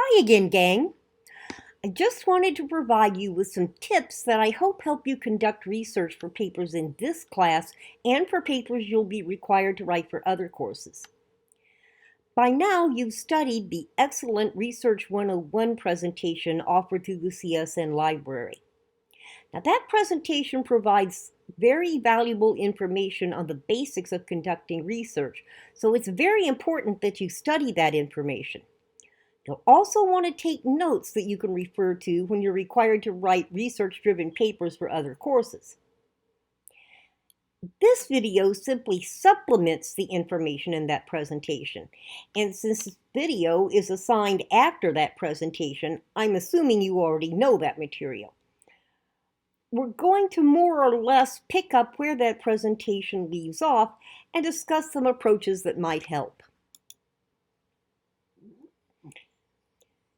Hi again, gang. I just wanted to provide you with some tips that I hope help you conduct research for papers in this class and for papers you'll be required to write for other courses. By now, you've studied the excellent Research 101 presentation offered through the CSN library. Now, that presentation provides very valuable information on the basics of conducting research, so it's very important that you study that information. You'll also want to take notes that you can refer to when you're required to write research-driven papers for other courses. This video simply supplements the information in that presentation. And since this video is assigned after that presentation, I'm assuming you already know that material. We're going to more or less pick up where that presentation leaves off and discuss some approaches that might help.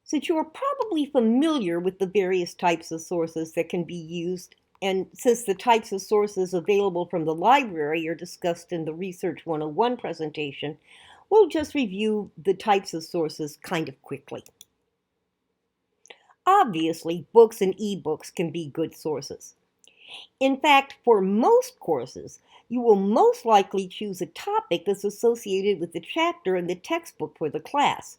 Since you are probably familiar with the various types of sources that can be used, and since the types of sources available from the library are discussed in the Research 101 presentation, we'll just review the types of sources kind of quickly. Obviously, books and ebooks can be good sources. In fact, for most courses, you will most likely choose a topic that's associated with the chapter in the textbook for the class.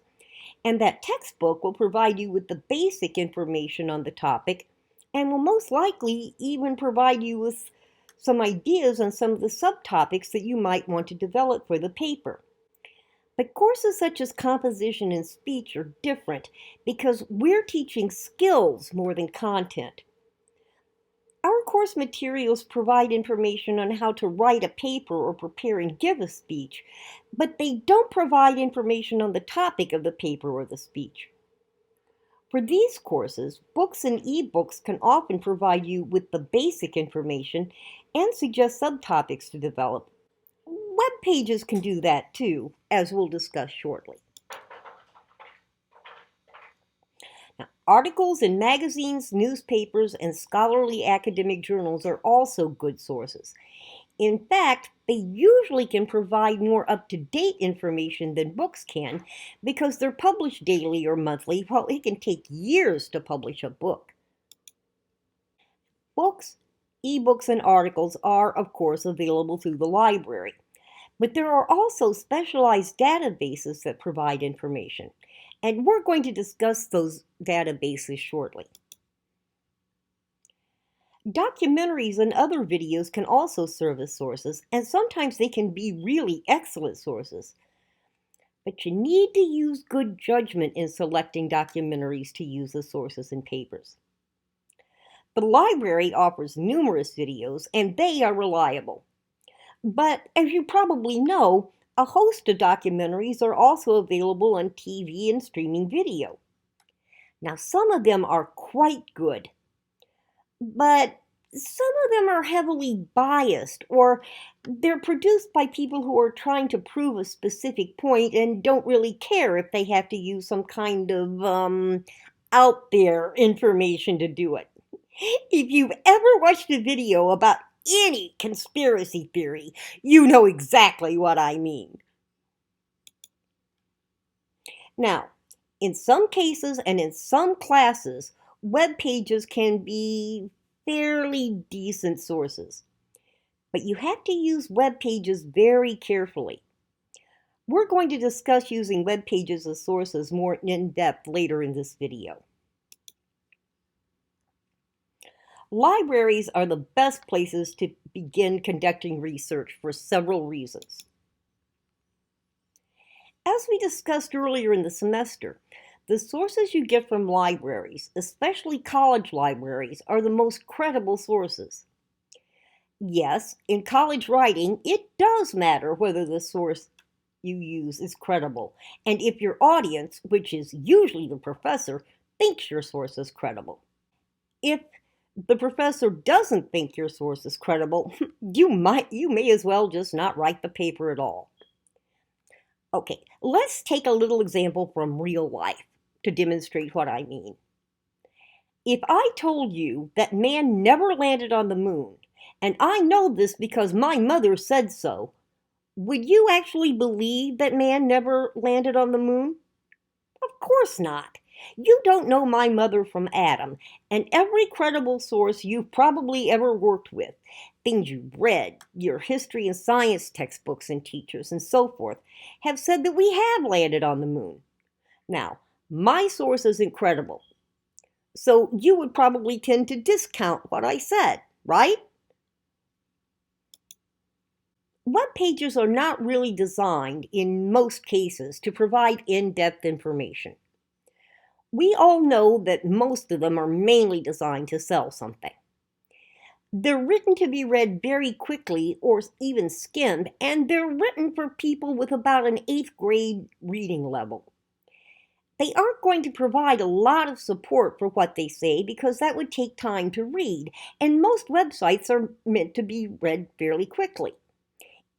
And that textbook will provide you with the basic information on the topic and will most likely even provide you with some ideas on some of the subtopics that you might want to develop for the paper. But courses such as composition and speech are different because we're teaching skills more than content. Our course materials provide information on how to write a paper or prepare and give a speech, but they don't provide information on the topic of the paper or the speech. For these courses, books and ebooks can often provide you with the basic information and suggest subtopics to develop. Web pages can do that too, as we'll discuss shortly. Articles in magazines, newspapers, and scholarly academic journals are also good sources. In fact, they usually can provide more up-to-date information than books can because they're published daily or monthly, while it can take years to publish a book. Books, ebooks, and articles are, of course, available through the library. But there are also specialized databases that provide information, and we're going to discuss those databases shortly. Documentaries and other videos can also serve as sources, and sometimes they can be really excellent sources. But you need to use good judgment in selecting documentaries to use as sources in papers. The library offers numerous videos, and they are reliable. But as you probably know, a host of documentaries are also available on TV and streaming video. Now, some of them are quite good, but some of them are heavily biased, or they're produced by people who are trying to prove a specific point and don't really care if they have to use some kind of out there information to do it. If you've ever watched a video about any conspiracy theory, you know exactly what I mean. Now, in some cases and in some classes, web pages can be fairly decent sources. But you have to use web pages very carefully. We're going to discuss using web pages as sources more in depth later in this video. Libraries are the best places to begin conducting research for several reasons. As we discussed earlier in the semester, the sources you get from libraries, especially college libraries, are the most credible sources. Yes, in college writing, it does matter whether the source you use is credible, and if your audience, which is usually the professor, thinks your source is credible. If the professor doesn't think your source is credible, you may as well just not write the paper at all. Okay, let's take a little example from real life to demonstrate what I mean. If I told you that man never landed on the moon, and I know this because my mother said so, would you actually believe that man never landed on the moon? Of course not. You don't know my mother from Adam, and every credible source you've probably ever worked with, things you've read, your history and science textbooks and teachers, and so forth, have said that we have landed on the moon. Now, my source is incredible, so you would probably tend to discount what I said, right? Web pages are not really designed, in most cases, to provide in-depth information. We all know that most of them are mainly designed to sell something. They're written to be read very quickly or even skimmed, and they're written for people with about an 8th grade reading level. They aren't going to provide a lot of support for what they say because that would take time to read, and most websites are meant to be read fairly quickly.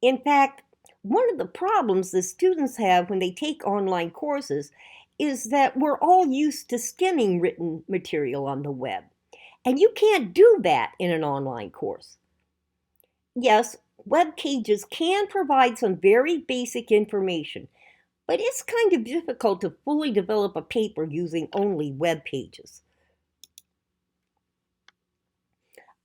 In fact, one of the problems that students have when they take online courses is that we're all used to skimming written material on the web, and you can't do that in an online course. Yes, web pages can provide some very basic information, but it's kind of difficult to fully develop a paper using only web pages.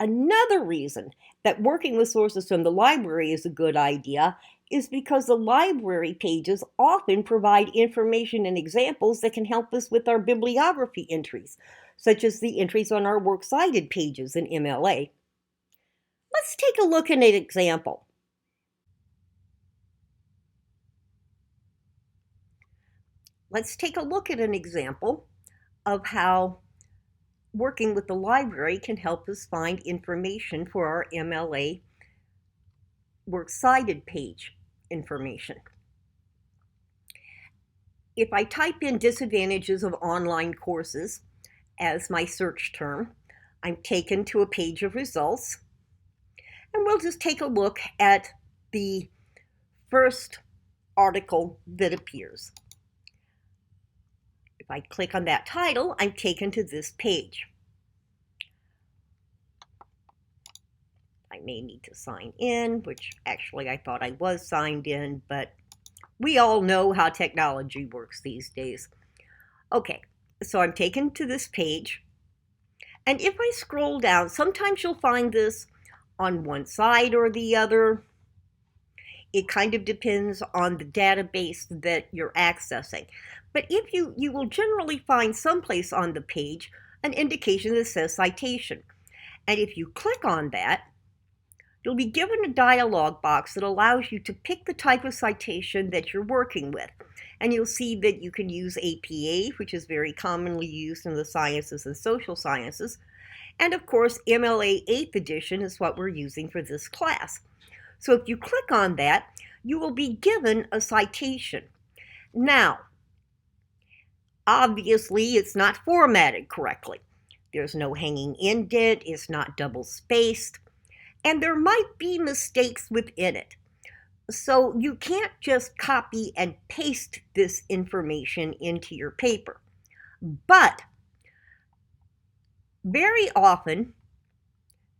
Another reason that working with sources from the library is a good idea is because the library pages often provide information and examples that can help us with our bibliography entries, such as the entries on our works cited pages in MLA. Let's take a look at an example. Let's take a look at an example of how working with the library can help us find information for our MLA works cited page information. If I type in disadvantages of online courses as my search term, I'm taken to a page of results, and we'll just take a look at the first article that appears. If I click on that title, I'm taken to this page. I may need to sign in, which actually I thought I was signed in, but we all know how technology works these days. Okay, so I'm taken to this page, and if I scroll down, sometimes you'll find this on one side or the other. It kind of depends on the database that you're accessing. But if you will generally find someplace on the page an indication that says citation. And if you click on that, you'll be given a dialog box that allows you to pick the type of citation that you're working with. And you'll see that you can use APA, which is very commonly used in the sciences and social sciences. And of course, MLA 8th edition is what we're using for this class. So if you click on that, you will be given a citation. Now, obviously, it's not formatted correctly. There's no hanging indent, it's not double-spaced, and there might be mistakes within it. So you can't just copy and paste this information into your paper. But very often,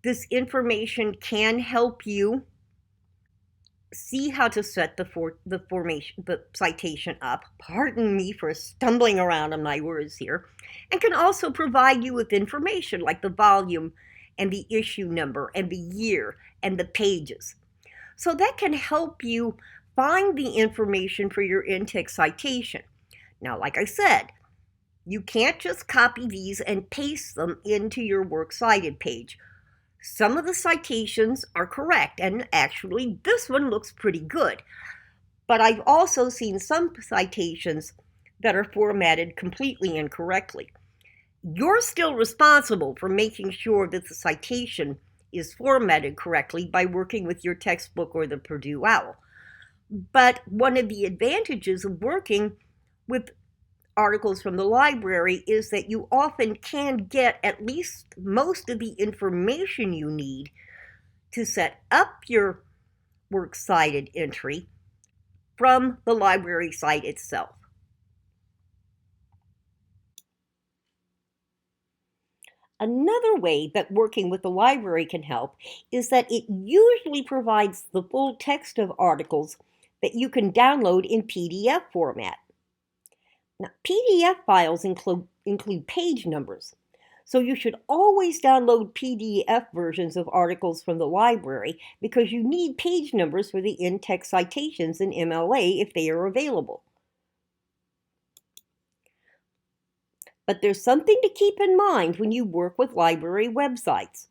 this information can help you see how to set the citation up. Pardon me for stumbling around on my words here. And can also provide you with information like the volume and the issue number and the year and the pages. So that can help you find the information for your in-text citation. Now, like I said, you can't just copy these and paste them into your works cited page. Some of the citations are correct, and actually this one looks pretty good. But I've also seen some citations that are formatted completely incorrectly. You're still responsible for making sure that the citation is formatted correctly by working with your textbook or the Purdue OWL. But one of the advantages of working with articles from the library is that you often can get at least most of the information you need to set up your works cited entry from the library site itself. Another way that working with the library can help is that it usually provides the full text of articles that you can download in PDF format. Now, PDF files include include page numbers. So you should always download PDF versions of articles from the library because you need page numbers for the in-text citations in MLA if they are available. But there's something to keep in mind when you work with library websites.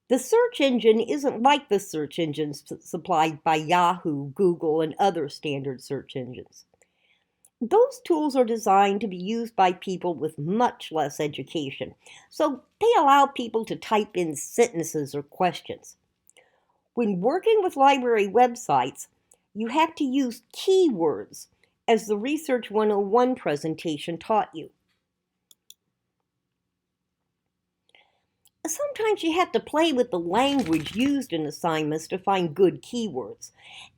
The search engine isn't like the search engines supplied by Yahoo, Google, and other standard search engines. Those tools are designed to be used by people with much less education, so they allow people to type in sentences or questions. When working with library websites, you have to use keywords, as the Research 101 presentation taught you. Sometimes you have to play with the language used in assignments to find good keywords,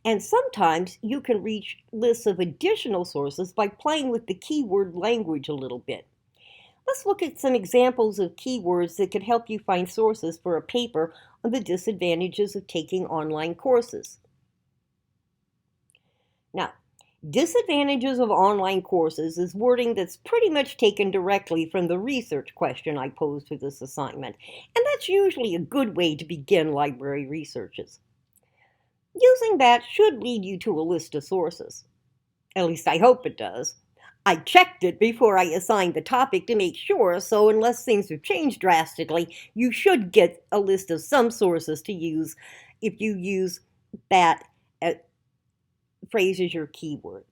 and sometimes you can reach lists of additional sources by playing with the keyword language a little bit. Let's look at some examples of keywords that could help you find sources for a paper on the disadvantages of taking online courses. Now, disadvantages of online courses is wording that's pretty much taken directly from the research question I posed for this assignment, and that's usually a good way to begin library researches. Using that should lead you to a list of sources. At least I hope it does. I checked it before I assigned the topic to make sure, so unless things have changed drastically, you should get a list of some sources to use if you use that phrase as your keyword.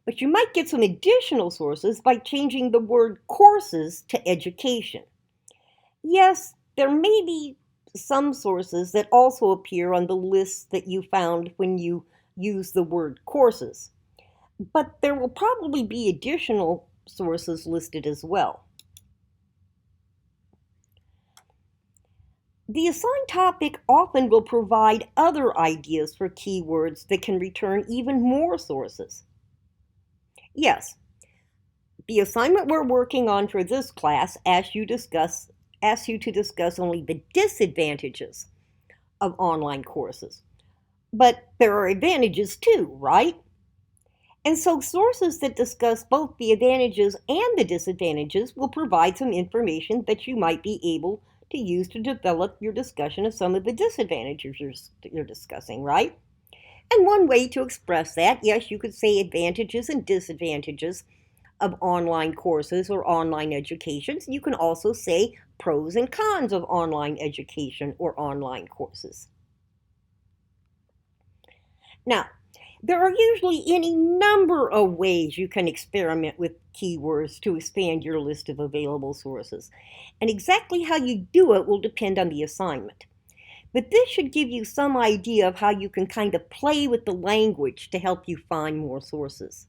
But you might get some additional sources by changing the word courses to education. Yes, there may be some sources that also appear on the list that you found when you use the word courses, but there will probably be additional sources listed as well. The assigned topic often will provide other ideas for keywords that can return even more sources. Yes, the assignment we're working on for this class asks you to discuss only the disadvantages of online courses. But there are advantages too, right? And so sources that discuss both the advantages and the disadvantages will provide some information that you might be able to use to develop your discussion of some of the disadvantages you're discussing, right? And one way to express that, yes, you could say advantages and disadvantages of online courses or online education. You can also say pros and cons of online education or online courses. Now, there are usually any number of ways you can experiment with keywords to expand your list of available sources, and exactly how you do it will depend on the assignment. But this should give you some idea of how you can kind of play with the language to help you find more sources.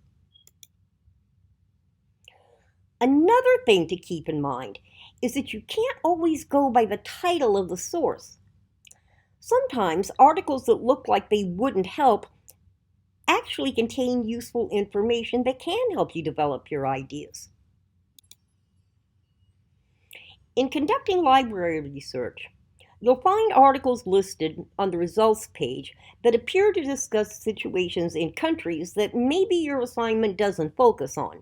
Another thing to keep in mind is that you can't always go by the title of the source. Sometimes articles that look like they wouldn't help actually contain useful information that can help you develop your ideas. In conducting library research, you'll find articles listed on the results page that appear to discuss situations in countries that maybe your assignment doesn't focus on.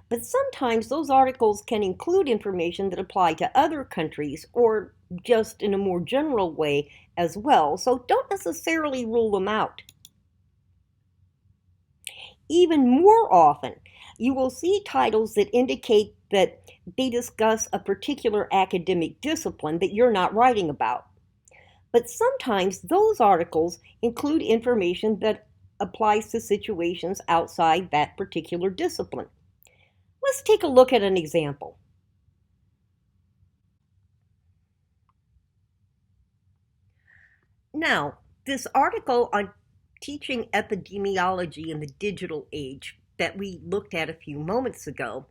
But sometimes those articles can include information that apply to other countries or just in a more general way as well, so don't necessarily rule them out. Even more often, you will see titles that indicate that they discuss a particular academic discipline that you're not writing about. But sometimes those articles include information that applies to situations outside that particular discipline. Let's take a look at an example. Now, this article on teaching epidemiology in the digital age that we looked at a few moments ago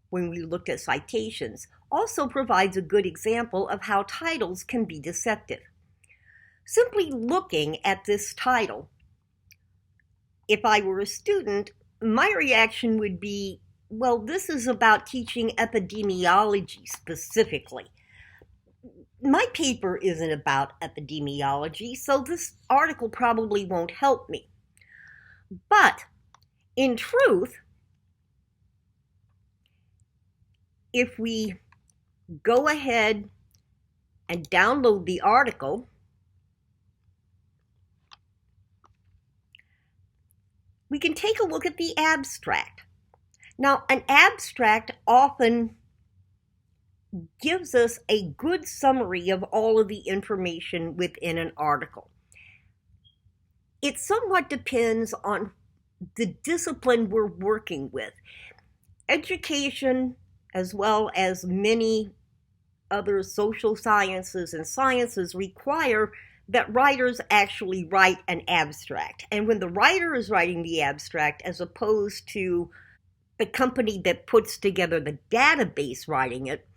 when we looked at citations also provides a good example of how titles can be deceptive. Simply looking at this title, if I were a student, my reaction would be, well, this is about teaching epidemiology specifically. My paper isn't about epidemiology, so this article probably won't help me. But in truth, if we go ahead and download the article, we can take a look at the abstract. Now, an abstract often gives us a good summary of all of the information within an article. It somewhat depends on the discipline we're working with. Education, as well as many other social sciences and sciences, require that writers actually write an abstract. And when the writer is writing the abstract, as opposed to the company that puts together the database writing it,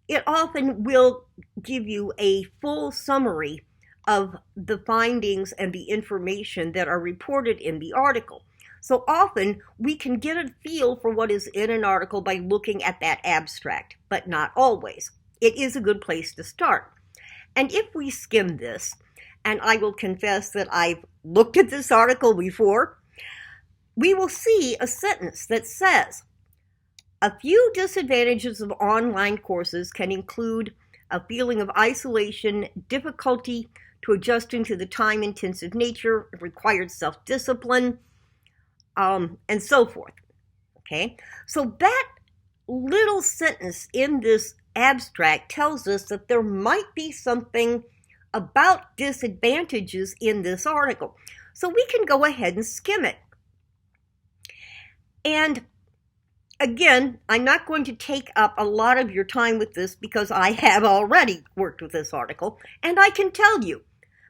it often will give you a full summary of the findings and the information that are reported in the article. So often we can get a feel for what is in an article by looking at that abstract, but not always. It is a good place to start. And if we skim this, and I will confess that I've looked at this article before, we will see a sentence that says, a few disadvantages of online courses can include a feeling of isolation, difficulty to adjusting to the time-intensive nature, required self-discipline, and so forth. Okay, so that little sentence in this abstract tells us that there might be something about disadvantages in this article. So we can go ahead and skim it. And again, I'm not going to take up a lot of your time with this because I have already worked with this article, and I can tell you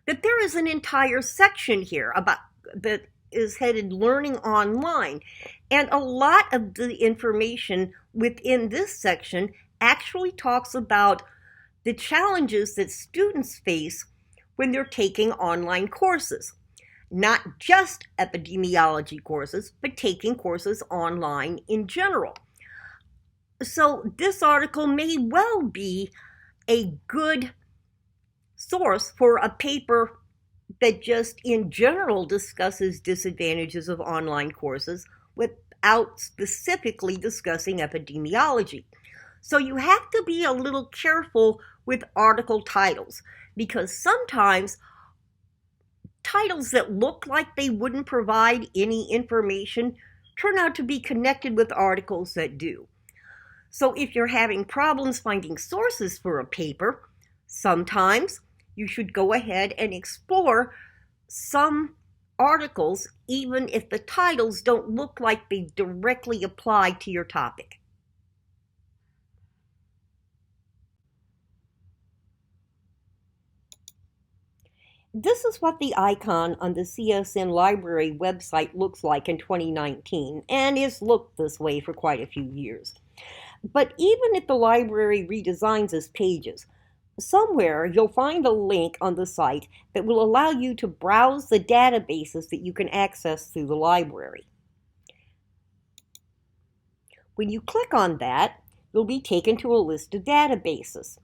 that there is an entire section here about that is headed Learning Online, and a lot of the information within this section actually talks about the challenges that students face when they're taking online courses. Not just epidemiology courses, but taking courses online in general. So this article may well be a good source for a paper that just in general discusses disadvantages of online courses without specifically discussing epidemiology. So you have to be a little careful with article titles, because sometimes titles that look like they wouldn't provide any information turn out to be connected with articles that do. So if you're having problems finding sources for a paper, sometimes you should go ahead and explore some articles, even if the titles don't look like they directly apply to your topic. This is what the icon on the CSN Library website looks like in 2019, and it's looked this way for quite a few years. But even if the library redesigns its pages, somewhere you'll find a link on the site that will allow you to browse the databases that you can access through the library. When you click on that, you'll be taken to a list of databases.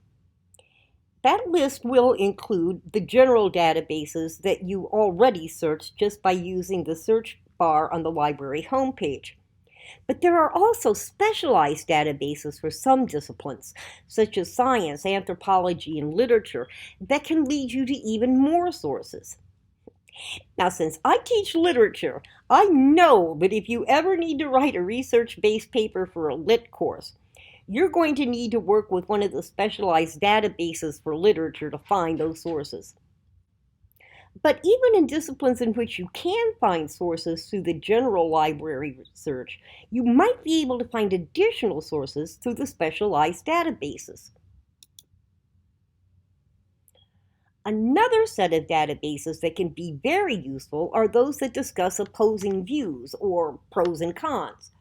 That list will include the general databases that you already searched just by using the search bar on the library homepage. But there are also specialized databases for some disciplines, such as science, anthropology, and literature, that can lead you to even more sources. Now, since I teach literature, I know that if you ever need to write a research-based paper for a lit course, you're going to need to work with one of the specialized databases for literature to find those sources. But even in disciplines in which you can find sources through the general library research, you might be able to find additional sources through the specialized databases. Another set of databases that can be very useful are those that discuss opposing views, or pros and cons.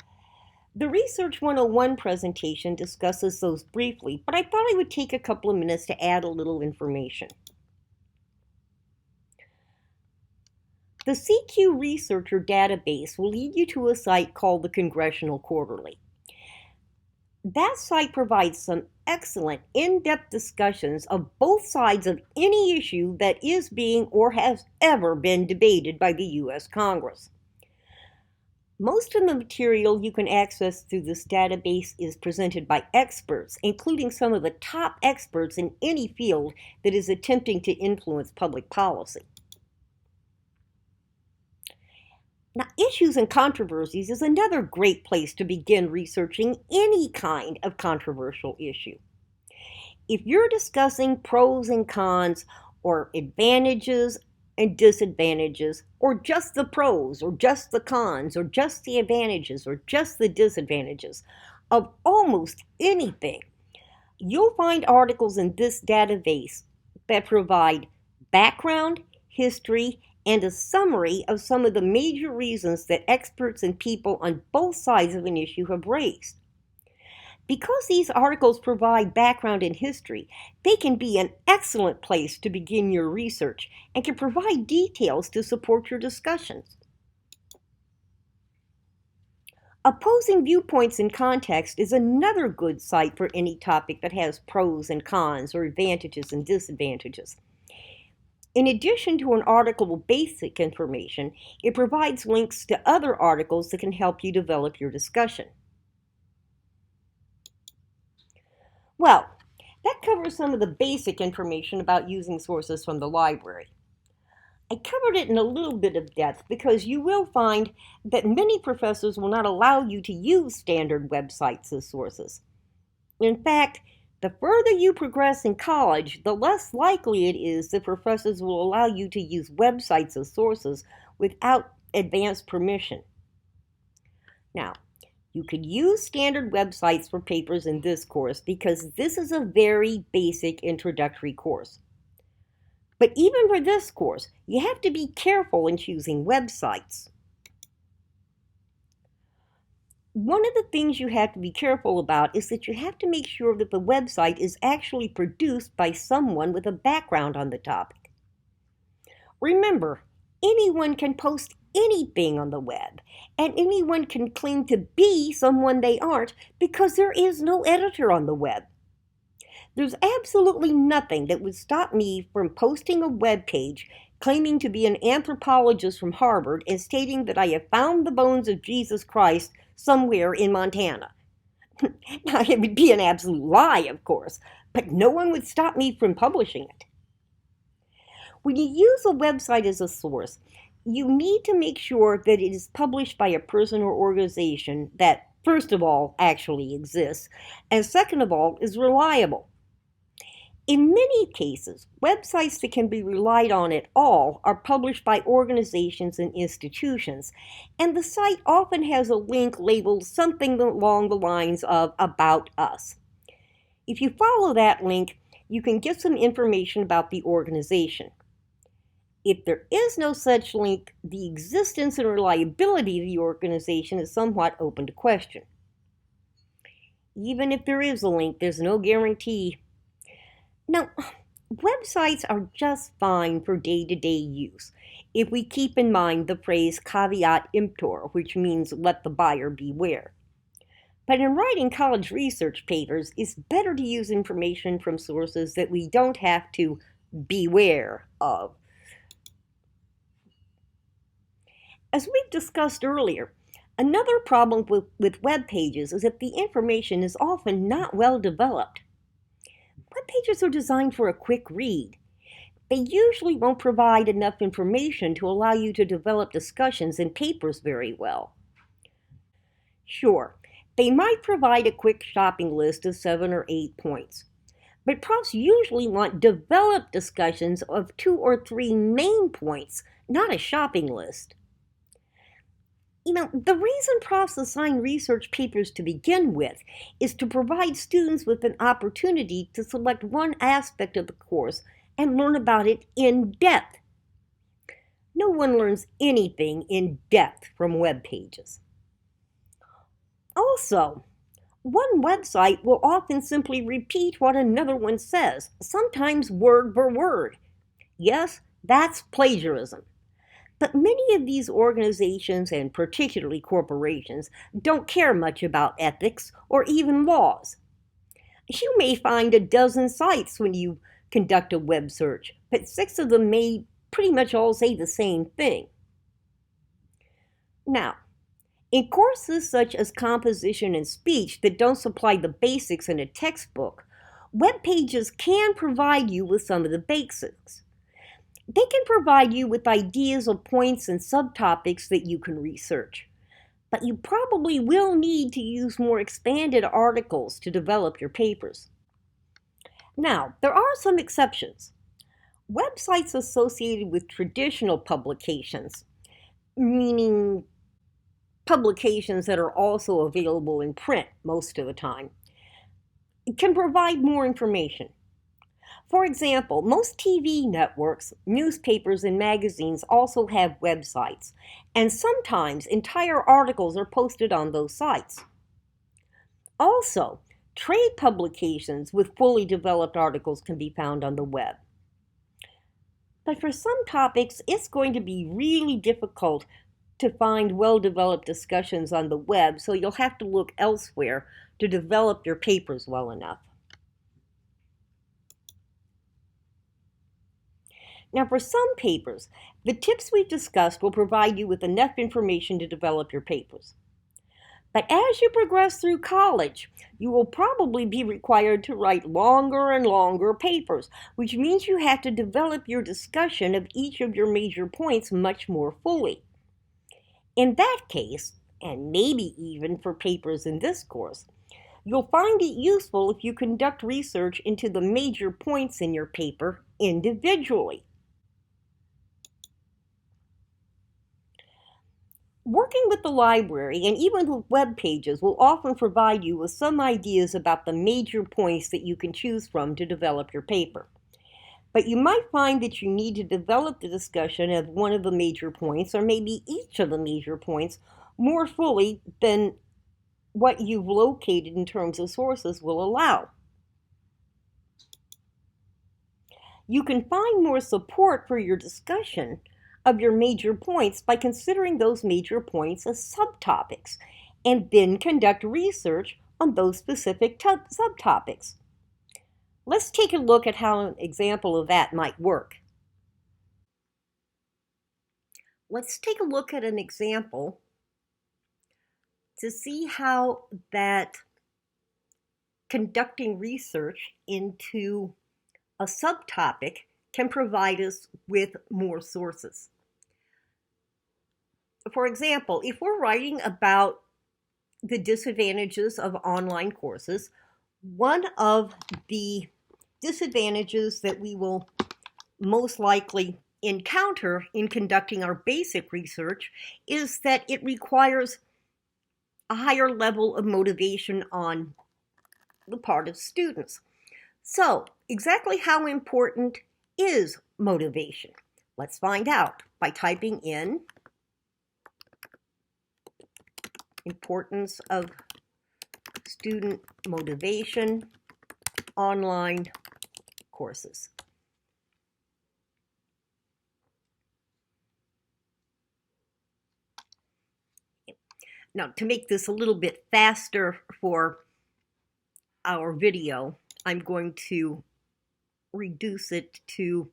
The Research 101 presentation discusses those briefly, but I thought I would take a couple of minutes to add a little information. The CQ Researcher database will lead you to a site called the Congressional Quarterly. That site provides some excellent in-depth discussions of both sides of any issue that is being or has ever been debated by the U.S. Congress. Most of the material you can access through this database is presented by experts, including some of the top experts in any field that is attempting to influence public policy. Now, Issues and Controversies is another great place to begin researching any kind of controversial issue. If you're discussing pros and cons, or advantages and disadvantages, or just the pros, or just the cons, or just the advantages, or just the disadvantages of almost anything, you'll find articles in this database that provide background, history, and a summary of some of the major reasons that experts and people on both sides of an issue have raised. Because these articles provide background and history, they can be an excellent place to begin your research and can provide details to support your discussions. Opposing Viewpoints in Context is another good site for any topic that has pros and cons or advantages and disadvantages. In addition to an article with basic information, it provides links to other articles that can help you develop your discussion. Well, that covers some of the basic information about using sources from the library. I covered it in a little bit of depth because you will find that many professors will not allow you to use standard websites as sources. In fact, the further you progress in college, the less likely it is that professors will allow you to use websites as sources without advance permission. Now, you could use standard websites for papers in this course because this is a very basic introductory course. But even for this course, you have to be careful in choosing websites. One of the things you have to be careful about is that you have to make sure that the website is actually produced by someone with a background on the topic. Remember, anyone can post anything on the web, and anyone can claim to be someone they aren't because there is no editor on the web. There's absolutely nothing that would stop me from posting a web page claiming to be an anthropologist from Harvard and stating that I have found the bones of Jesus Christ somewhere in Montana. Now, it would be an absolute lie, of course, but no one would stop me from publishing it. When you use a website as a source, you need to make sure that it is published by a person or organization that, first of all, actually exists, and second of all, is reliable. In many cases, websites that can be relied on at all are published by organizations and institutions, and the site often has a link labeled something along the lines of About Us. If you follow that link, you can get some information about the organization. If there is no such link, the existence and reliability of the organization is somewhat open to question. Even if there is a link, there's no guarantee. Now, websites are just fine for day-to-day use if we keep in mind the phrase caveat emptor, which means let the buyer beware. But in writing college research papers, it's better to use information from sources that we don't have to beware of. As we've discussed earlier, another problem with web pages is that the information is often not well developed. Web pages are designed for a quick read. They usually won't provide enough information to allow you to develop discussions and papers very well. Sure, they might provide a quick shopping list of 7 or 8 points, but profs usually want developed discussions of 2 or 3 main points, not a shopping list. The reason profs assign research papers to begin with is to provide students with an opportunity to select one aspect of the course and learn about it in depth. No one learns anything in depth from web pages. Also, one website will often simply repeat what another one says, sometimes word for word. Yes, that's plagiarism. But many of these organizations, and particularly corporations, don't care much about ethics or even laws. You may find a dozen sites when you conduct a web search, but 6 of them may pretty much all say the same thing. Now, In courses such as composition and speech that don't supply the basics in a textbook, web pages can provide you with some of the basics. They can provide you with ideas of points and subtopics that you can research. But you probably will need to use more expanded articles to develop your papers. Now, there are some exceptions. Websites associated with traditional publications, meaning publications that are also available in print most of the time, can provide more information. For example, most TV networks, newspapers, and magazines also have websites, and sometimes entire articles are posted on those sites. Also, trade publications with fully developed articles can be found on the web. But for some topics, it's going to be really difficult to find well-developed discussions on the web, so you'll have to look elsewhere to develop your papers well enough. Now, for some papers, the tips we've discussed will provide you with enough information to develop your papers. But as you progress through college, you will probably be required to write longer and longer papers, which means you have to develop your discussion of each of your major points much more fully. In that case, and maybe even for papers in this course, you'll find it useful if you conduct research into the major points in your paper individually. Working with the library and even with web pages will often provide you with some ideas about the major points that you can choose from to develop your paper. But you might find that you need to develop the discussion of one of the major points, or maybe each of the major points, more fully than what you've located in terms of sources will allow. You can find more support for your discussion of your major points by considering those major points as subtopics, and then conduct research on those specific subtopics. Let's take a look at how an example of that might work. Let's take a look at an example to see how that conducting research into a subtopic can provide us with more sources. For example, if we're writing about the disadvantages of online courses, one of the disadvantages that we will most likely encounter in conducting our basic research is that it requires a higher level of motivation on the part of students. So, exactly how important is motivation? Let's find out by typing in importance of student motivation online courses. Now, to make this a little bit faster for our video, I'm going to reduce it to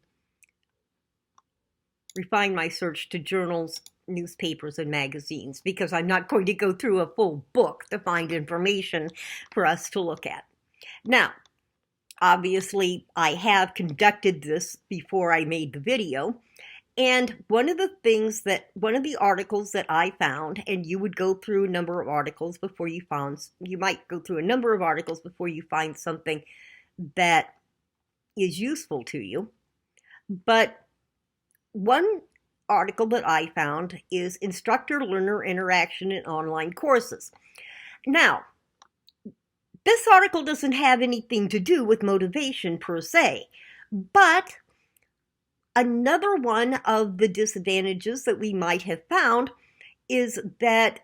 refine my search to journals, newspapers, and magazines, because I'm not going to go through a full book to find information for us to look at. Now, obviously, I have conducted this before I made the video, and one of the articles that I found, and you would go through a number of articles before you might go through a number of articles before you find something that is useful to you. But one article that I found is Instructor-Learner Interaction in Online Courses. Now, this article doesn't have anything to do with motivation per se, but another one of the disadvantages that we might have found is that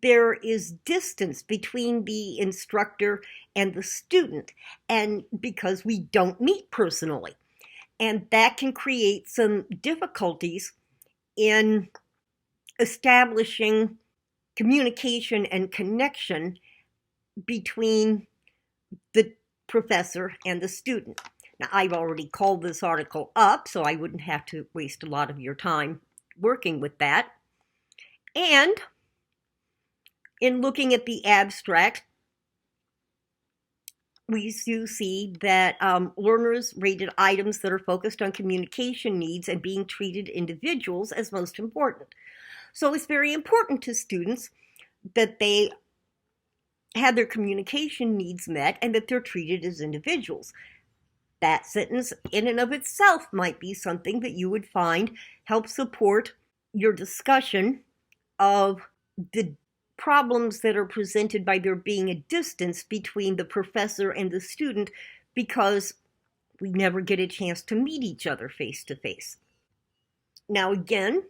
there is distance between the instructor and the student, and because we don't meet personally. And that can create some difficulties in establishing communication and connection between the professor and the student. Now, I've already called this article up, so I wouldn't have to waste a lot of your time working with that. And In looking at the abstract, we do see that learners rated items that are focused on communication needs and being treated individuals as most important. So it's very important to students that they have their communication needs met and that they're treated as individuals. That sentence in and of itself might be something that you would find help support your discussion of the problems that are presented by there being a distance between the professor and the student because we never get a chance to meet each other face to face. Now, again,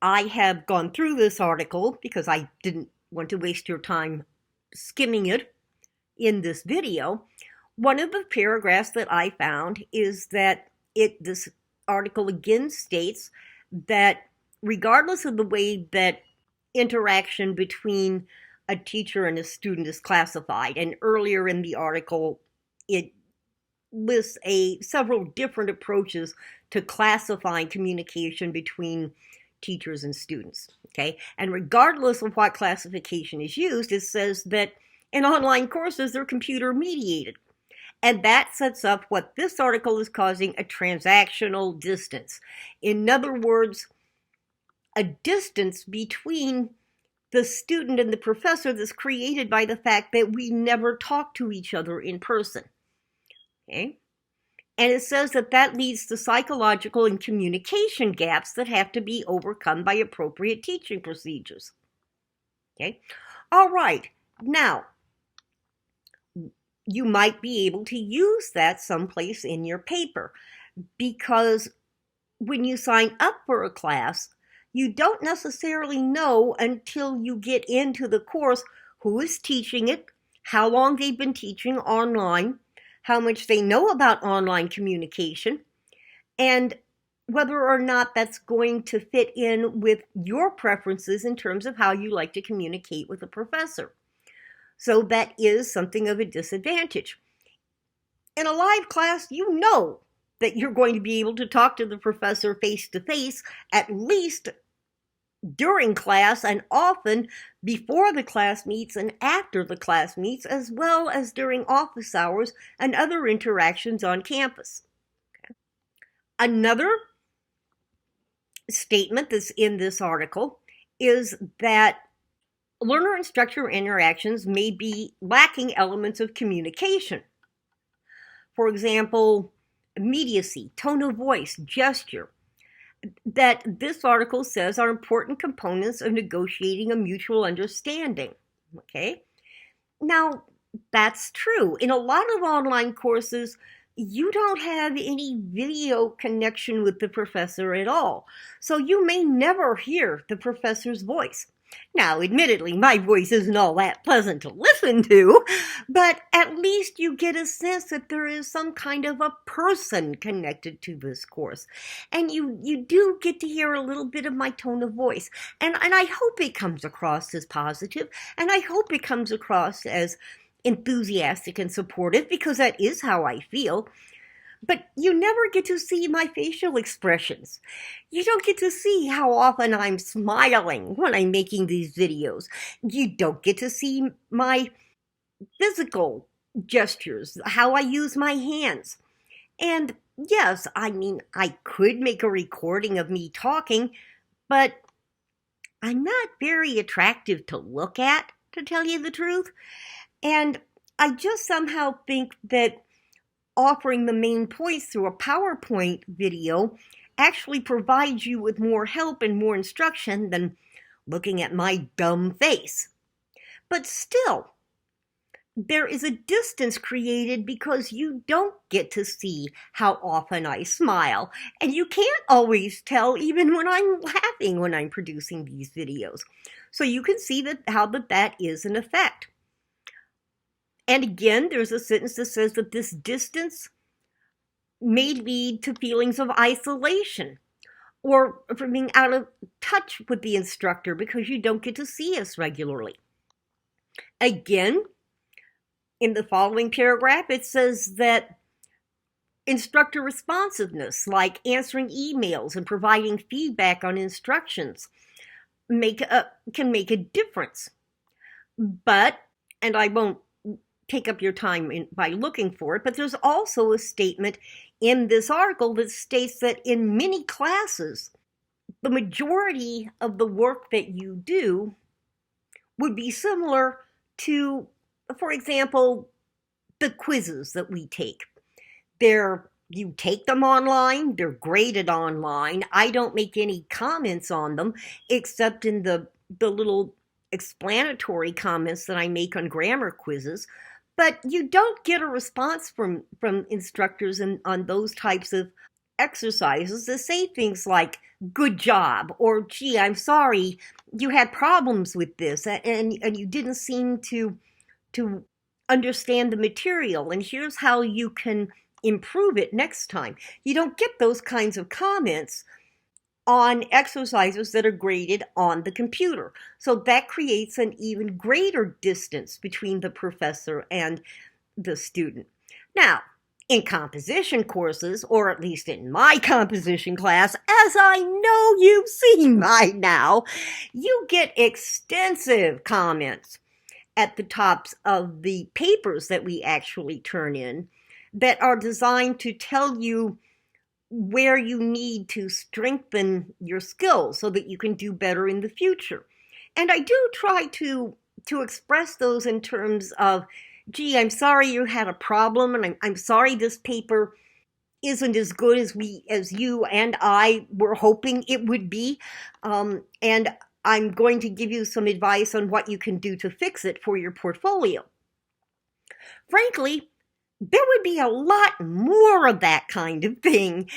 I have gone through this article because I didn't want to waste your time skimming it in this video. One of the paragraphs that I found is that this article again states that regardless of the way that interaction between a teacher and a student is classified, and earlier in the article it lists several different approaches to classifying communication between teachers and students, okay? And regardless of what classification is used, it says that in online courses, they're computer mediated. And that sets up what this article is causing a transactional distance. In other words, a distance between the student and the professor that's created by the fact that we never talk to each other in person. Okay? And it says that that leads to psychological and communication gaps that have to be overcome by appropriate teaching procedures. Okay? All right. Now, you might be able to use that someplace in your paper because when you sign up for a class, you don't necessarily know until you get into the course who is teaching it, how long they've been teaching online, how much they know about online communication, and whether or not that's going to fit in with your preferences in terms of how you like to communicate with a professor. So that is something of a disadvantage. In a live class, you know that you're going to be able to talk to the professor face to face, at least during class and often before the class meets and after the class meets, as well as during office hours and other interactions on campus. Okay. Another statement that's in this article is that learner-instructor interactions may be lacking elements of communication. For example, immediacy, tone of voice, gesture, that this article says are important components of negotiating a mutual understanding. Okay? Now, that's true. In a lot of online courses, you don't have any video connection with the professor at all. So you may never hear the professor's voice. Now, admittedly, my voice isn't all that pleasant to listen to, but at least you get a sense that there is some kind of a person connected to this course. And you do get to hear a little bit of my tone of voice. And I hope it comes across as positive, and I hope it comes across as enthusiastic and supportive, because that is how I feel. But you never get to see my facial expressions. You don't get to see how often I'm smiling when I'm making these videos. You don't get to see my physical gestures, how I use my hands. And yes, I mean, I could make a recording of me talking, but I'm not very attractive to look at, to tell you the truth. And I just somehow think that offering the main points through a PowerPoint video actually provides you with more help and more instruction than looking at my dumb face. But still, there is a distance created because you don't get to see how often I smile, and you can't always tell even when I'm laughing when I'm producing these videos. So you can see how that is an effect. And again, there's a sentence that says that this distance may lead to feelings of isolation or from being out of touch with the instructor because you don't get to see us regularly. Again, in the following paragraph, it says that instructor responsiveness, like answering emails and providing feedback on instructions, can make a difference. But, and I won't take up your time by looking for it, but there's also a statement in this article that states that in many classes, the majority of the work that you do would be similar to, for example, the quizzes that we take. You take them online, they're graded online. I don't make any comments on them except in the little explanatory comments that I make on grammar quizzes. But you don't get a response from instructors on those types of exercises that say things like good job or gee, I'm sorry you had problems with this and you didn't seem to understand the material and here's how you can improve it next time. You don't get those kinds of comments on exercises that are graded on the computer. So that creates an even greater distance between the professor and the student. Now, in composition courses, or at least in my composition class, as I know you've seen by now, you get extensive comments at the tops of the papers that we actually turn in that are designed to tell you where you need to strengthen your skills so that you can do better in the future. And I do try to express those in terms of, gee, I'm sorry you had a problem, and I'm sorry this paper isn't as good as you and I were hoping it would be. And I'm going to give you some advice on what you can do to fix it for your portfolio. Frankly, there would be a lot more of that kind of thing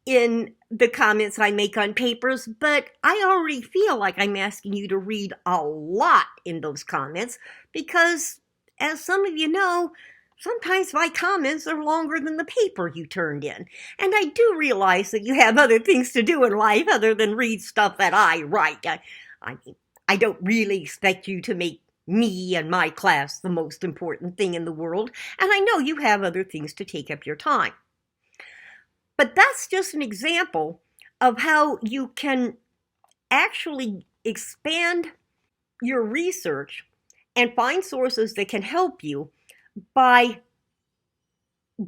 in the comments I make on papers, but I already feel like I'm asking you to read a lot in those comments because, as some of you know, sometimes my comments are longer than the paper you turned in. And I do realize that you have other things to do in life other than read stuff that I write. I mean, I don't really expect you to make me and my class the most important thing in the world, and I know you have other things to take up your time. But that's just an example of how you can actually expand your research and find sources that can help you by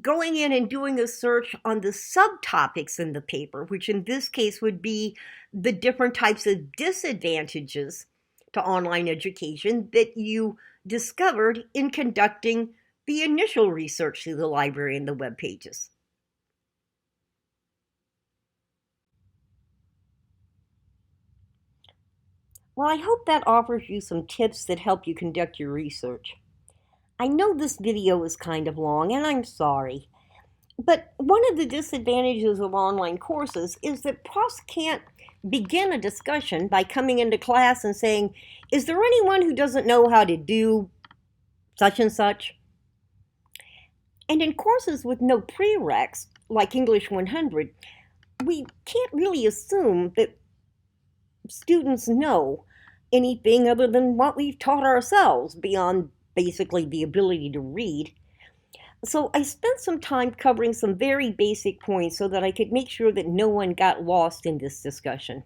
going in and doing a search on the subtopics in the paper, which in this case would be the different types of disadvantages to online education that you discovered in conducting the initial research through the library and the web pages. Well, I hope that offers you some tips that help you conduct your research. I know this video is kind of long, and I'm sorry. But one of the disadvantages of online courses is that profs can't begin a discussion by coming into class and saying, is there anyone who doesn't know how to do such and such? And in courses with no prereqs, like English 100, we can't really assume that students know anything other than what we've taught ourselves beyond basically the ability to read. So I spent some time covering some very basic points so that I could make sure that no one got lost in this discussion,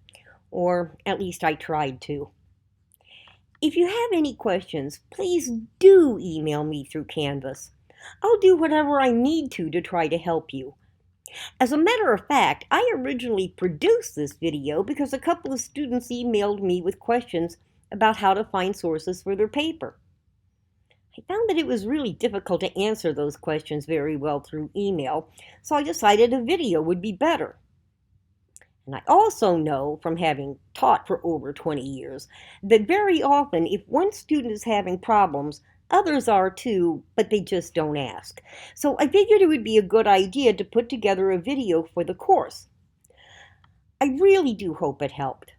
or at least I tried to. If you have any questions, please do email me through Canvas. I'll do whatever I need to try to help you. As a matter of fact, I originally produced this video because a couple of students emailed me with questions about how to find sources for their paper. I found that it was really difficult to answer those questions very well through email, so I decided a video would be better. And I also know from having taught for over 20 years that very often if one student is having problems, others are too, but they just don't ask. So I figured it would be a good idea to put together a video for the course. I really do hope it helped.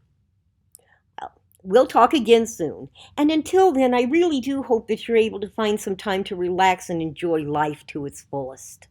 We'll talk again soon. And until then, I really do hope that you're able to find some time to relax and enjoy life to its fullest.